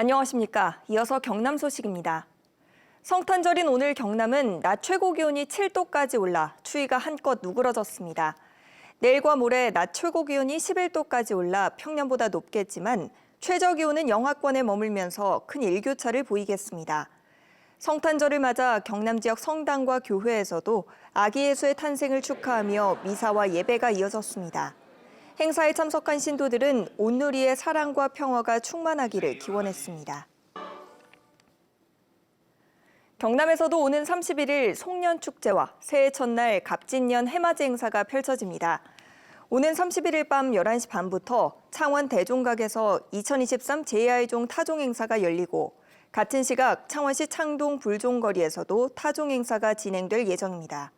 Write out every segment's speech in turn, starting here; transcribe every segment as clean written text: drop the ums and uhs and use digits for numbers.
안녕하십니까. 이어서 경남 소식입니다. 성탄절인 오늘 경남은 낮 최고 기온이 7도까지 올라 추위가 한껏 누그러졌습니다. 내일과 모레 낮 최고 기온이 11도까지 올라 평년보다 높겠지만 최저 기온은 영하권에 머물면서 큰 일교차를 보이겠습니다. 성탄절을 맞아 경남 지역 성당과 교회에서도 아기 예수의 탄생을 축하하며 미사와 예배가 이어졌습니다. 행사에 참석한 신도들은 온누리의 사랑과 평화가 충만하기를 기원했습니다. 경남에서도 오는 31일 송년축제와 새해 첫날 갑진년 해맞이 행사가 펼쳐집니다. 오는 31일 밤 11시 반부터 창원 대종각에서 2023 제2아이종 타종 행사가 열리고 같은 시각 창원시 창동 불종거리에서도 타종 행사가 진행될 예정입니다.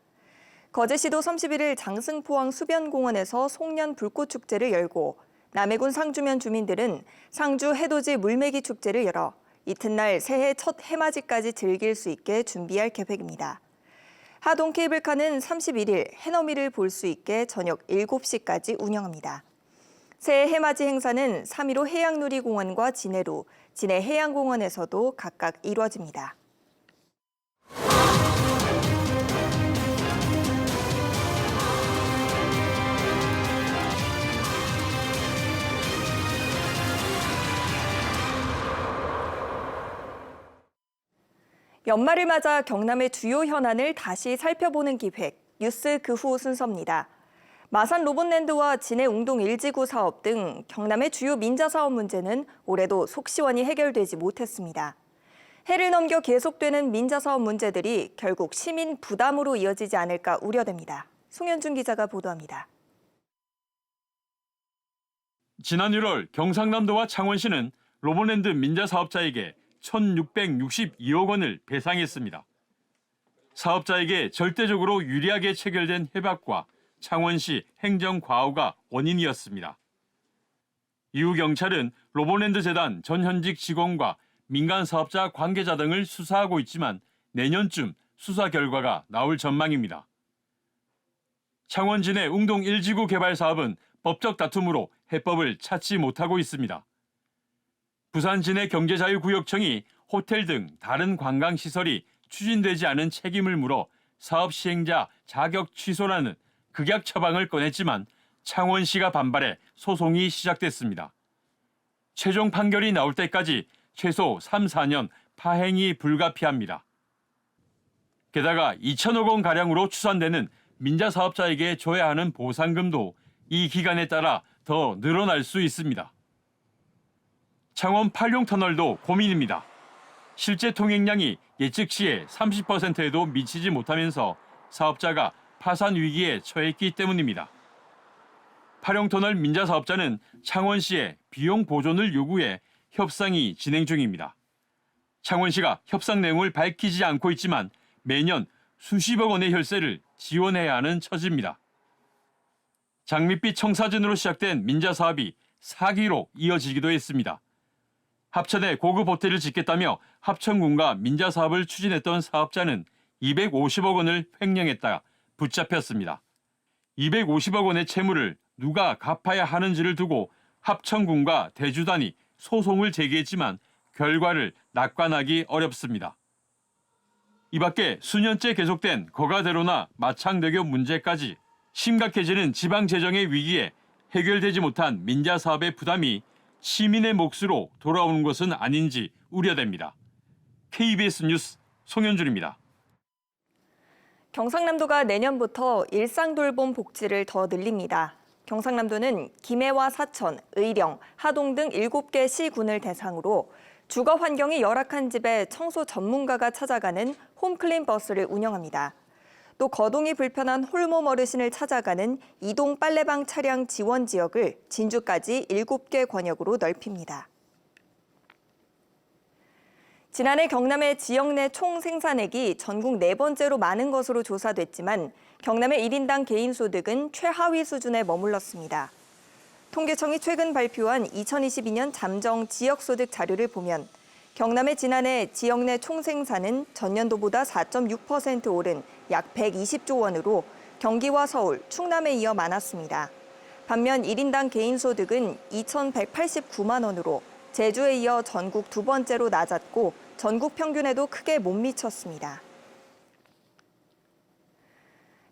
거제시도 31일 장승포항 수변공원에서 송년 불꽃축제를 열고 남해군 상주면 주민들은 상주 해돋이 물매기 축제를 열어 이튿날 새해 첫 해맞이까지 즐길 수 있게 준비할 계획입니다. 하동 케이블카는 31일 해넘이를 볼 수 있게 저녁 7시까지 운영합니다. 새해 해맞이 행사는 3.15 해양놀이공원과 진해루, 진해 해양공원에서도 각각 이루어집니다. 연말을 맞아 경남의 주요 현안을 다시 살펴보는 기획, 뉴스 그 후 순서입니다. 마산 로봇랜드와 진해 웅동 1지구 사업 등 경남의 주요 민자 사업 문제는 올해도 속 시원히 해결되지 못했습니다. 해를 넘겨 계속되는 민자 사업 문제들이 결국 시민 부담으로 이어지지 않을까 우려됩니다. 송현준 기자가 보도합니다. 지난 1월 경상남도와 창원시는 로봇랜드 민자 사업자에게 1,662억 원을 배상했습니다. 사업자에게 절대적으로 유리하게 체결된 협약과 창원시 행정 과오가 원인이었습니다. 이후 경찰은 로봇랜드 재단 전 현직 직원과 민간 사업자 관계자 등을 수사하고 있지만 내년쯤 수사 결과가 나올 전망입니다. 창원 진해 웅동 1지구 개발 사업은 법적 다툼으로 해법을 찾지 못하고 있습니다. 부산 진해 경제자유구역청이 호텔 등 다른 관광시설이 추진되지 않은 책임을 물어 사업 시행자 자격 취소라는 극약 처방을 꺼냈지만 창원시가 반발해 소송이 시작됐습니다. 최종 판결이 나올 때까지 최소 3, 4년 파행이 불가피합니다. 게다가 2천억 원가량으로 추산되는 민자 사업자에게 줘야 하는 보상금도 이 기간에 따라 더 늘어날 수 있습니다. 창원 팔룡터널도 고민입니다. 실제 통행량이 예측 시의 30%에도 미치지 못하면서 사업자가 파산 위기에 처했기 때문입니다. 팔룡터널 민자 사업자는 창원시에 비용 보존을 요구해 협상이 진행 중입니다. 창원시가 협상 내용을 밝히지 않고 있지만 매년 수십억 원의 혈세를 지원해야 하는 처지입니다. 장밋빛 청사진으로 시작된 민자 사업이 사기로 이어지기도 했습니다. 합천에 고급 호텔을 짓겠다며 합천군과 민자 사업을 추진했던 사업자는 250억 원을 횡령했다가 붙잡혔습니다. 250억 원의 채무를 누가 갚아야 하는지를 두고 합천군과 대주단이 소송을 제기했지만 결과를 낙관하기 어렵습니다. 이 밖에 수년째 계속된 거가대로나 마창대교 문제까지 심각해지는 지방 재정의 위기에 해결되지 못한 민자 사업의 부담이 시민의 몫으로 돌아오는 것은 아닌지 우려됩니다. KBS 뉴스 송현준입니다. 경상남도가 내년부터 일상돌봄 복지를 더 늘립니다. 경상남도는 김해와 사천, 의령, 하동 등 7개 시군을 대상으로 주거 환경이 열악한 집에 청소 전문가가 찾아가는 홈클린 버스를 운영합니다. 또 거동이 불편한 홀몸 어르신을 찾아가는 이동 빨래방 차량 지원 지역을 진주까지 7개 권역으로 넓힙니다. 지난해 경남의 지역 내 총 생산액이 전국 4번째로 많은 것으로 조사됐지만 경남의 1인당 개인 소득은 최하위 수준에 머물렀습니다. 통계청이 최근 발표한 2022년 잠정 지역소득 자료를 보면 경남의 지난해 지역 내 총생산은 전년도보다 4.6% 오른 약 120조 원으로 경기와 서울, 충남에 이어 많았습니다. 반면 1인당 개인 소득은 2,189만 원으로 제주에 이어 전국 두 번째로 낮았고 전국 평균에도 크게 못 미쳤습니다.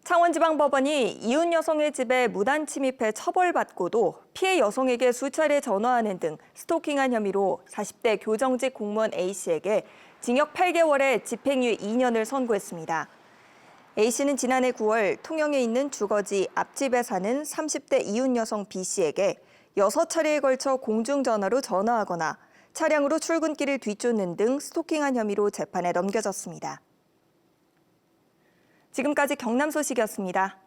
창원지방법원이 이웃 여성의 집에 무단 침입해 처벌받고도 피해 여성에게 수차례 전화하는 등 스토킹한 혐의로 40대 교정직 공무원 A씨에게 징역 8개월에 집행유예 2년을 선고했습니다. A씨는 지난해 9월 통영에 있는 주거지 앞집에 사는 30대 이웃 여성 B씨에게 6차례에 걸쳐 공중전화로 전화하거나 차량으로 출근길을 뒤쫓는 등 스토킹한 혐의로 재판에 넘겨졌습니다. 지금까지 경남 소식이었습니다.